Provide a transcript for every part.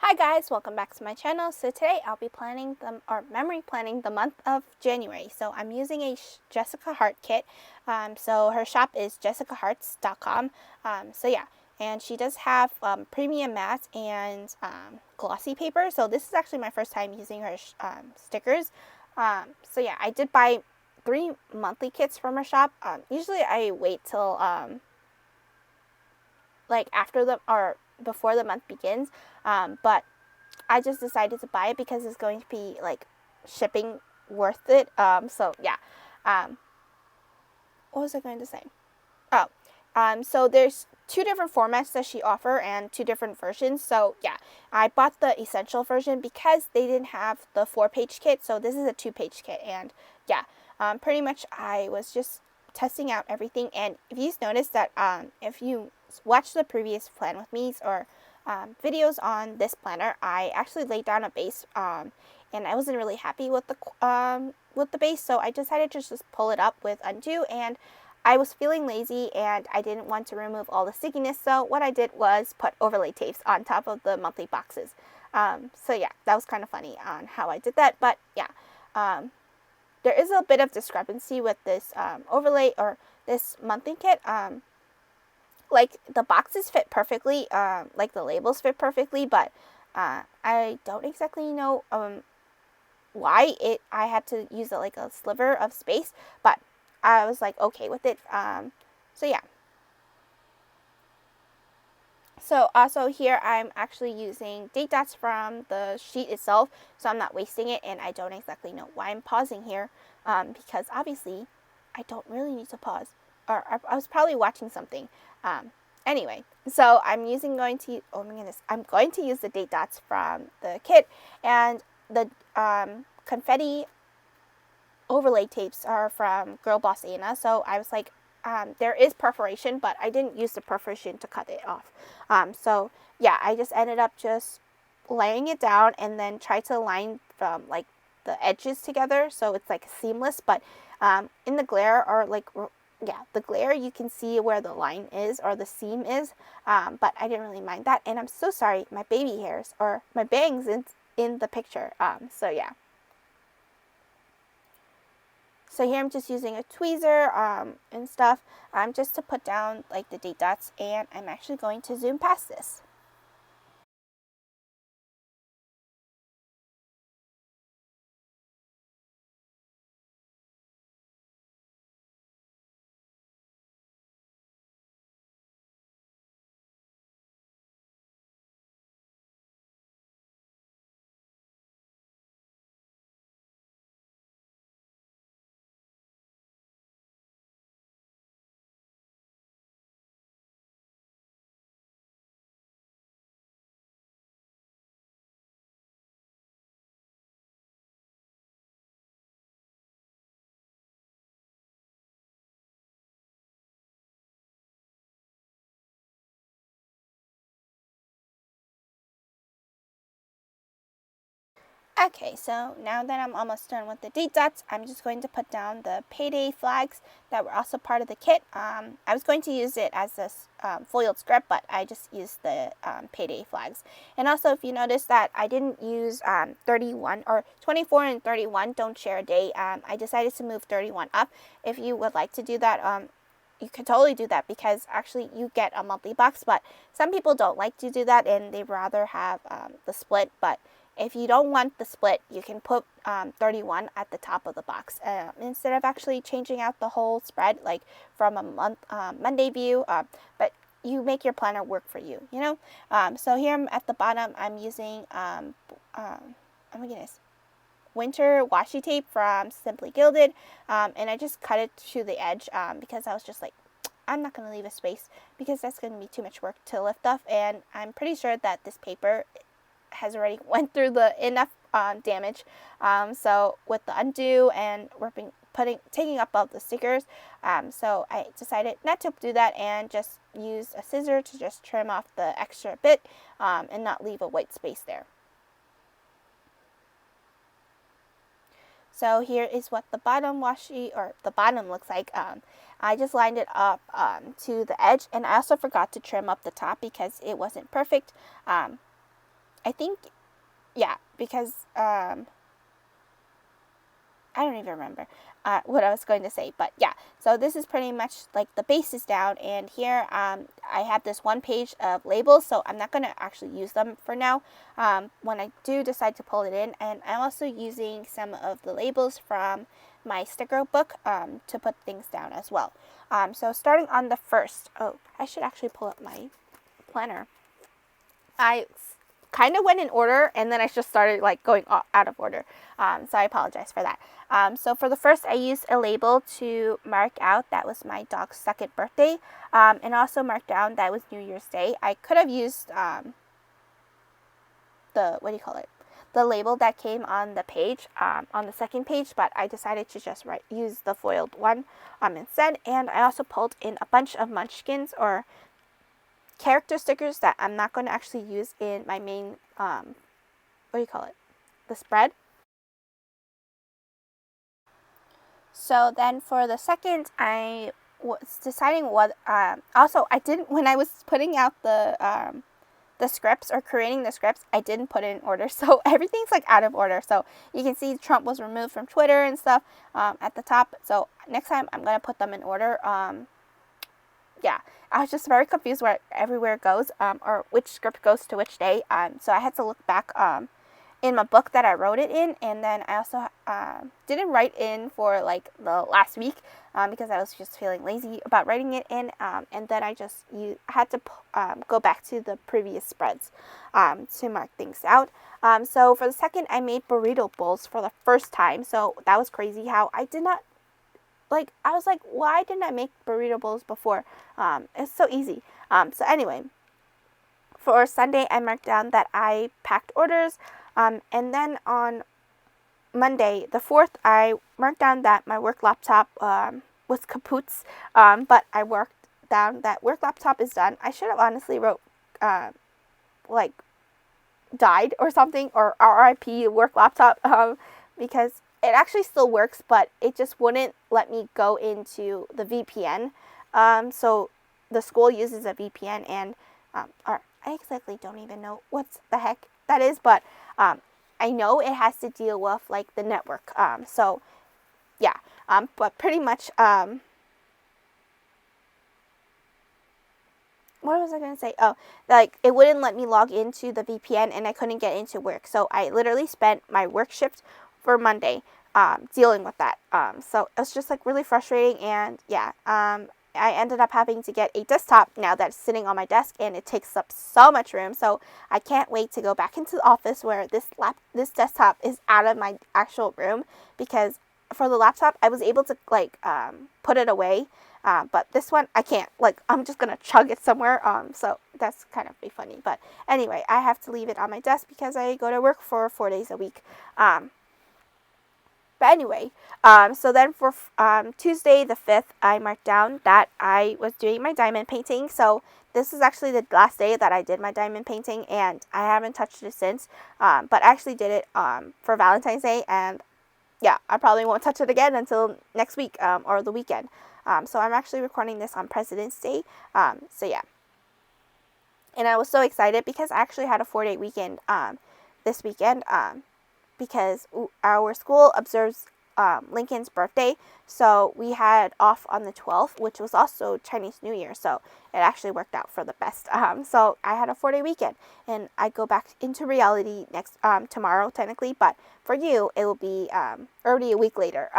Hi guys, welcome back to my channel. So today I'll be memory planning the month of January. So I'm using a Jessica Hart kit. So her shop is jessicaharts.com. So yeah, and she does have premium matte and glossy paper. So this is actually my first time using her stickers. So yeah, I did buy 3 monthly kits from her shop. Usually I wait till like after the or before the month begins, but I just decided to buy it because it's going to be like shipping worth it. So yeah, um, what was I going to say? Oh, so there's 2 different formats that she offer and 2 different versions. So yeah, I bought the essential version because they didn't have the 4-page kit. So this is a 2-page kit, and yeah, pretty much I was just testing out everything. And if you notice that if you watch the previous plan with me or videos on this planner, I actually laid down a base, and I wasn't really happy with the base, so I decided to just pull it up with undo. And I was feeling lazy and I didn't want to remove all the stickiness, so what I did was put overlay tapes on top of the monthly boxes. So yeah, that was kind of funny on how I did that, but yeah, there is a bit of discrepancy with this overlay or this monthly kit. Like the boxes fit perfectly, like the labels fit perfectly, but I don't exactly know why I had to use like a sliver of space, but I was like okay with it. So yeah. So also here I'm actually using date dots from the sheet itself, so I'm not wasting it, and I don't exactly know why I'm pausing here, because obviously I don't really need to pause, or I was probably watching something. Anyway, so oh my goodness, I'm going to use the date dots from the kit, and the confetti overlay tapes are from Girl Boss Anna. So I was like, there is perforation, but I didn't use the perforation to cut it off. So yeah, I just ended up just laying it down and then try to line from like the edges together so it's like seamless. But in the glare, or like yeah, the glare, you can see where the line is or the seam is. But I didn't really mind that, and I'm so sorry, my baby hairs or my bangs in the picture. So yeah. So here I'm just using a tweezer and stuff just to put down like the date dots, and I'm actually going to zoom past this. Okay, so now that I'm almost done with the date dots, I'm just going to put down the payday flags that were also part of the kit. I was going to use it as a foiled script, but I just used the payday flags. And also, if you notice that I didn't use 31 or 24 and 31 don't share a day, I decided to move 31 up. If you would like to do that, you could totally do that, because actually you get a monthly box, but some people don't like to do that and they'd rather have the split. But if you don't want the split, you can put 31 at the top of the box instead of actually changing out the whole spread, like from a Monday view. But you make your planner work for you, you know. So here I'm at the bottom. I'm using oh my goodness, winter washi tape from Simply Gilded, and I just cut it to the edge because I was just like, I'm not going to leave a space because that's going to be too much work to lift off, and I'm pretty sure that this paper has already went through the enough damage. So with the undo and taking up all the stickers, so I decided not to do that and just use a scissor to just trim off the extra bit and not leave a white space there. So here is what the bottom looks like. I just lined it up to the edge, and I also forgot to trim up the top because it wasn't perfect. I think, yeah, because I don't even remember what I was going to say, but yeah. So this is pretty much like the base is down, and here I have this one page of labels, so I'm not going to actually use them for now when I do decide to pull it in. And I'm also using some of the labels from my sticker book to put things down as well. So starting on the first, oh, I should actually pull up my planner. I kind of went in order, and then I just started like going out of order. So I apologize for that. So for the first, I used a label to mark out that was my dog's second birthday, and also mark down that was New Year's Day. I could have used the, what do you call it? The label that came on the page, on the second page, but I decided to just use the foiled one instead. And I also pulled in a bunch of munchkins or character stickers that I'm not going to actually use in my main, what do you call it? The spread. So then for the second, I was deciding what, also I didn't, when I was putting out the scripts or creating the scripts, I didn't put it in order. So everything's like out of order. So you can see Trump was removed from Twitter and stuff at the top. So next time I'm going to put them in order. Yeah, I was just very confused where everywhere goes or which script goes to which day. So I had to look back in my book that I wrote it in, and then I also didn't write in for like the last week because I was just feeling lazy about writing it in, and then I just had to go back to the previous spreads to mark things out. So for the second, I made burrito bowls for the first time, so that was crazy how I did not, like, I was like, why didn't I make burrito bowls before? It's so easy. So anyway, for Sunday, I marked down that I packed orders. And then on Monday, the 4th, I marked down that my work laptop was kaput, but I worked down that work laptop is done. I should have honestly wrote, like, died or something, or RIP work laptop, because it actually still works, but it just wouldn't let me go into the VPN. So the school uses a VPN, and or I exactly don't even know what the heck that is, but I know it has to deal with like the network. So yeah, but pretty much what was I going to say? Oh, like it wouldn't let me log into the VPN, and I couldn't get into work. So I literally spent my work shift for Monday dealing with that. So it was just like really frustrating, and yeah, I ended up having to get a desktop now that's sitting on my desk, and it takes up so much room. So I can't wait to go back into the office where this desktop is out of my actual room, because for the laptop I was able to like put it away, but this one I can't. Like, I'm just gonna chug it somewhere. So that's kind of be funny. But anyway, I have to leave it on my desk because I go to work for 4 days a week. But anyway, so then for Tuesday the 5th, I marked down that I was doing my diamond painting. So this is actually the last day that I did my diamond painting, and I haven't touched it since. But I actually did it for Valentine's Day, and yeah, I probably won't touch it again until next week or the weekend. So I'm actually recording this on President's Day. So yeah. And I was so excited because I actually had a 4-day weekend this weekend. Because our school observes Lincoln's birthday, so we had off on the 12th, which was also Chinese New Year, so it actually worked out for the best. So I had a 4-day weekend, and I go back into reality next tomorrow, technically, but for you, it will be already a week later.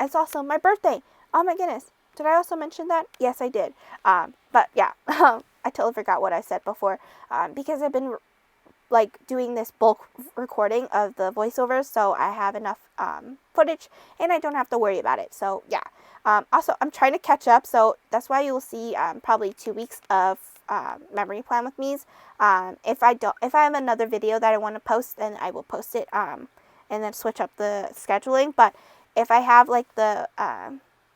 It's also my birthday. Oh my goodness. Did I also mention that? Yes, I did. But yeah, I totally forgot what I said before, because I've been like doing this bulk recording of the voiceovers, so I have enough footage and I don't have to worry about it. So yeah. Also, I'm trying to catch up, so that's why you'll see probably 2 weeks of memory plan with me's. If I have another video that I want to post, then I will post it and then switch up the scheduling. But if I have like the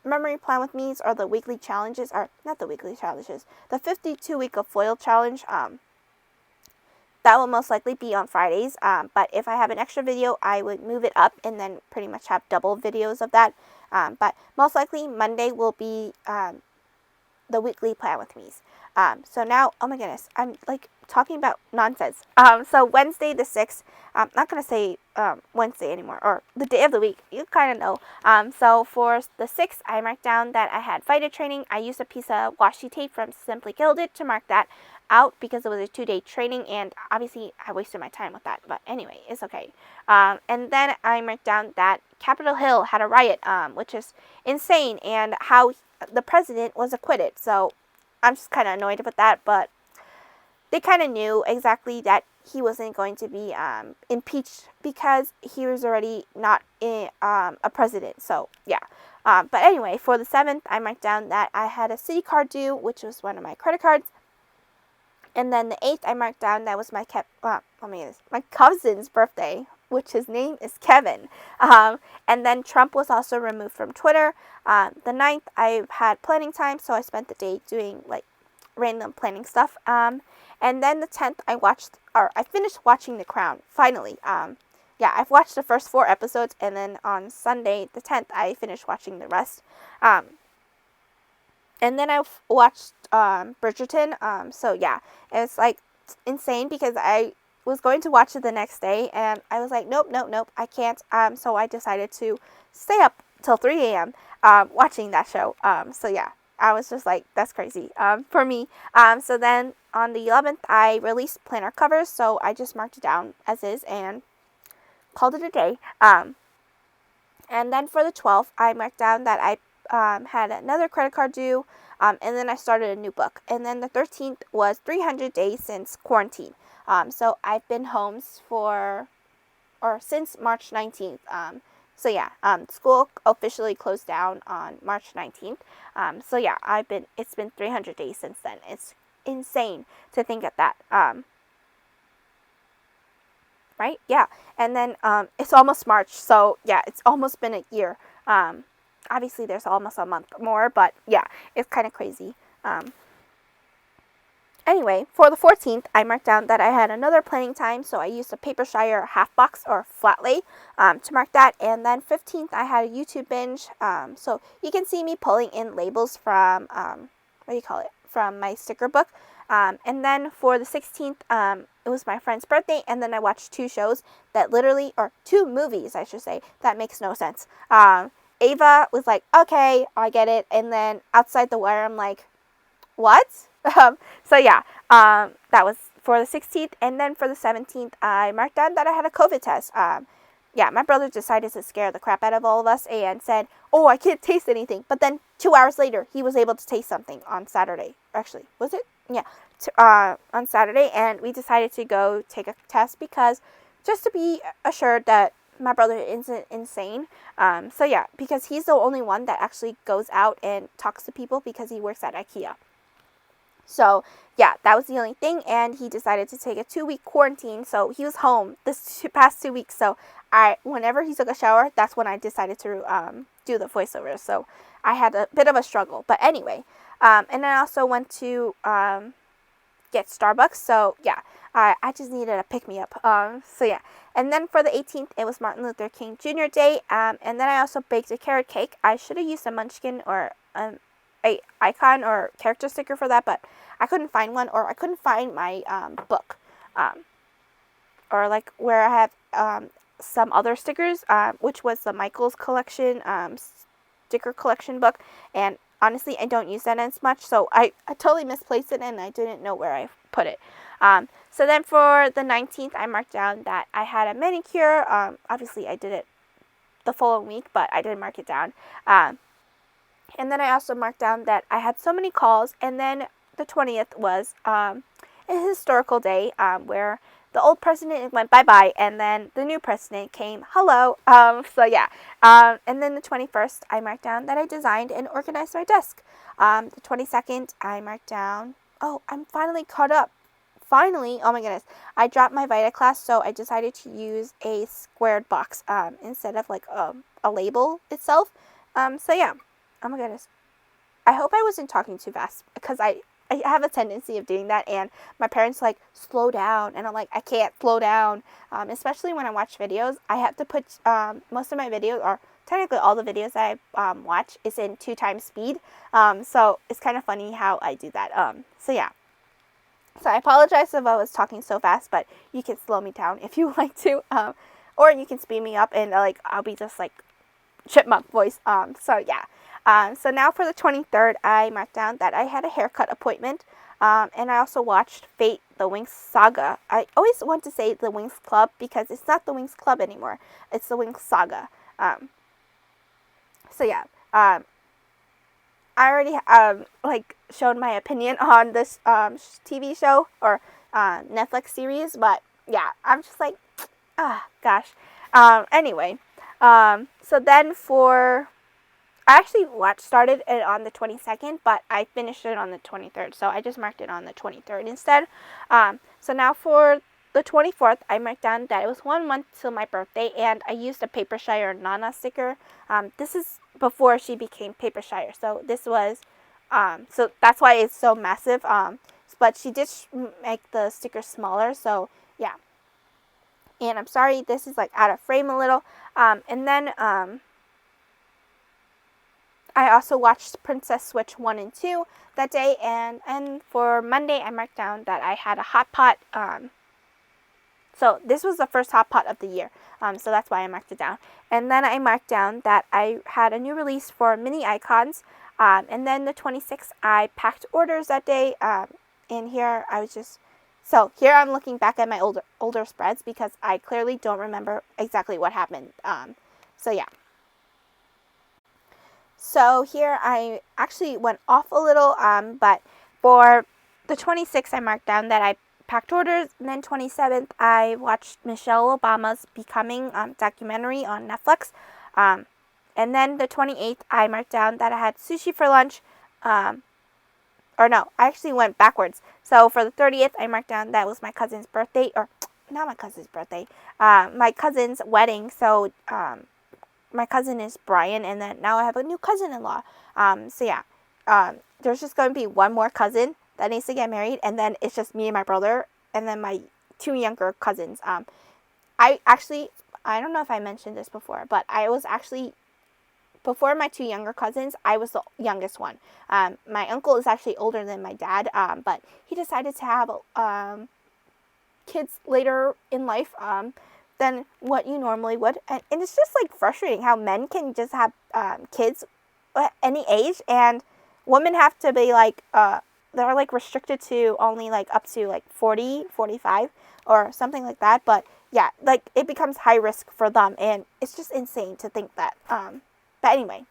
memory plan with me's or the weekly challenges, or not the weekly challenges, the 52-week of foil challenge, that will most likely be on Fridays, but if I have an extra video, I would move it up and then pretty much have double videos of that. But most likely Monday will be the weekly plan with me's. So now, oh my goodness, I'm like talking about nonsense. So Wednesday the 6th, I'm not going to say Wednesday anymore, or the day of the week. You kind of know. So for the 6th, I marked down that I had fighter training. I used a piece of washi tape from Simply Gilded to mark that out because it was a 2-day training, and obviously I wasted my time with that. But anyway, it's okay. And then I marked down that Capitol Hill had a riot, which is insane, and how the president was acquitted. So I'm just kind of annoyed about that, but they kind of knew exactly that he wasn't going to be impeached because he was already not a president. So, yeah. But anyway, for the 7th, I marked down that I had a city card due, which was one of my credit cards. And then the 8th, I marked down that was my cousin's birthday, which his name is Kevin. And then Trump was also removed from Twitter. The 9th, I had planning time, so I spent the day doing like random planning stuff. And then the 10th, I finished watching The Crown, finally. Yeah, I've watched the first 4 episodes, and then on Sunday, the 10th, I finished watching the rest. And then I watched Bridgerton. So yeah, it's like insane because I was going to watch it the next day, and I was like, nope, I can't. So I decided to stay up till 3 a.m. Watching that show. So yeah, I was just like, that's crazy for me. So then on the 11th, I released planner covers, so I just marked it down as is and called it a day. And then for the 12th, I marked down that I had another credit card due, and then I started a new book. And then the 13th was 300 days since quarantine. So I've been home since March 19th. So yeah, school officially closed down on March 19th. So yeah, it's been 300 days since then. It's insane to think of that. Right? Yeah. And then it's almost March, so yeah, it's almost been a year. Obviously there's almost a month more, but yeah, it's kind of crazy. Anyway, for the 14th, I marked down that I had another planning time, so I used a paper shire half box or flat lay to mark that. And then 15th, I had a YouTube binge, so you can see me pulling in labels from, from my sticker book. And then for the 16th, it was my friend's birthday, and then I watched 2 shows that literally, or 2 movies, I should say, that makes no sense. Ava was like, okay, I get it, and then Outside the Wire, I'm like, what? So yeah, that was for the 16th, and then for the 17th, I marked down that I had a COVID test. Yeah, my brother decided to scare the crap out of all of us and said, oh, I can't taste anything. But then 2 hours later, he was able to taste something on Saturday. Actually, was it? Yeah, on Saturday, and we decided to go take a test because just to be assured that my brother isn't insane. So yeah, because he's the only one that actually goes out and talks to people because he works at IKEA. So yeah, that was the only thing, and he decided to take a 2-week quarantine, so he was home this past 2 weeks. So whenever he took a shower, that's when I decided to do the voiceovers. So I had a bit of a struggle, but anyway, and I also went to get Starbucks. So yeah, I just needed a pick me up. So yeah, and then for the 18th, it was Martin Luther King Jr. Day, and then I also baked a carrot cake. I should have used a munchkin or a icon or character sticker for that, but I couldn't find one, or I couldn't find my book, or like where I have some other stickers, which was the Michael's collection sticker collection book, and honestly I don't use that as much, so I totally misplaced it and I didn't know where I put it. So then for the 19th, I marked down that I had a manicure. Obviously I did it the following week, but I didn't mark it down. And then I also marked down that I had so many calls. And then the 20th was a historical day where the old president went bye-bye, and then the new president came, hello. So yeah. And then the 21st, I marked down that I designed and organized my desk. The 22nd, I marked down, oh, I'm finally caught up. Finally, oh my goodness, I dropped my Vita class, so I decided to use a squared box instead of like a label itself. So yeah. Oh my goodness. I hope I wasn't talking too fast, because I have a tendency of doing that, and my parents like, slow down, and I'm like, I can't slow down, especially when I watch videos. I have to put most of my videos, or technically all the videos that I watch, is in 2 times speed, so it's kind of funny how I do that. So yeah. So I apologize if I was talking so fast, but you can slow me down if you like to, or you can speed me up, and like I'll be just like chipmunk voice. So yeah. So now for the 23rd, I marked down that I had a haircut appointment, and I also watched Fate: The Winx Saga. I always want to say the Winx Club because it's not the Winx Club anymore. It's the Winx Saga. So yeah. I already like showed my opinion on this TV show or Netflix series, but yeah, I'm just like, gosh. Anyway, so then I actually started it on the 22nd, but I finished it on the 23rd, so I just marked it on the 23rd instead. So now for the 24th, I marked down that it was 1 month till my birthday, and I used a Paper Shire Nana sticker. This is before she became Paper Shire, so this was, so that's why it's so massive. But she did make the sticker smaller, so yeah. And I'm sorry, this is like out of frame a little. And then I also watched Princess Switch 1 and 2 that day, and for Monday I marked down that I had a hot pot. So this was the first hot pot of the year, so that's why I marked it down. And then I marked down that I had a new release for mini icons, and then the 26th I packed orders that day, and here I was just, so here I'm looking back at my older spreads because I clearly don't remember exactly what happened, so yeah. So here I actually went off a little, but for the 26th I marked down that I packed orders, and then 27th I watched Michelle Obama's Becoming documentary on Netflix, and then the 28th I marked down that I had sushi for lunch, or no, I actually went backwards. So for the 30th I marked down that was my cousin's birthday, or not my cousin's birthday, my cousin's wedding, so my cousin is Brian, and then now I have a new cousin-in-law. So yeah, there's just going to be one more cousin that needs to get married, and then it's just me and my brother, and then my 2 younger cousins. I don't know if I mentioned this before, but I was actually, before my 2 younger cousins, I was the youngest one. My uncle is actually older than my dad, but he decided to have kids later in life, than what you normally would, and it's just like frustrating how men can just have kids at any age, and women have to be like they're like restricted to only like up to like 40, 45 or something like that. But yeah, like it becomes high risk for them, and it's just insane to think that. But anyway,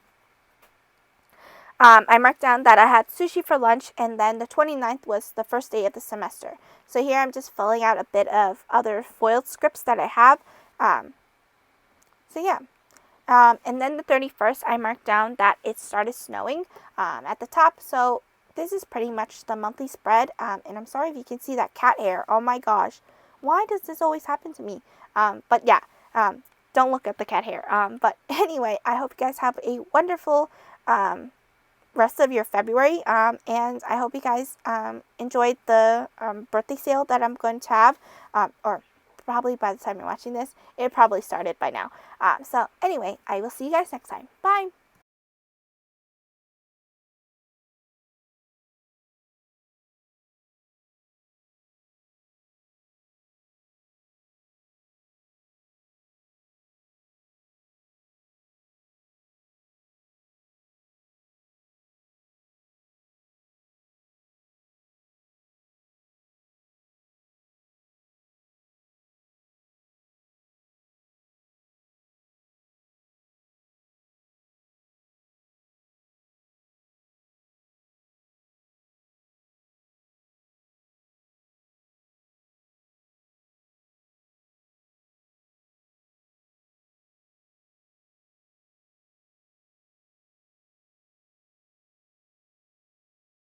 I marked down that I had sushi for lunch, and then the 29th was the first day of the semester. So here I'm just filling out a bit of other foiled scripts that I have. So yeah. And then the 31st, I marked down that it started snowing at the top. So this is pretty much the monthly spread. And I'm sorry if you can see that cat hair. Oh my gosh. Why does this always happen to me? But yeah, don't look at the cat hair. But anyway, I hope you guys have a wonderful rest of your February, and I hope you guys enjoyed the birthday sale that I'm going to have, or probably by the time you're watching this, it probably started by now. So anyway, I will see you guys next time. Bye!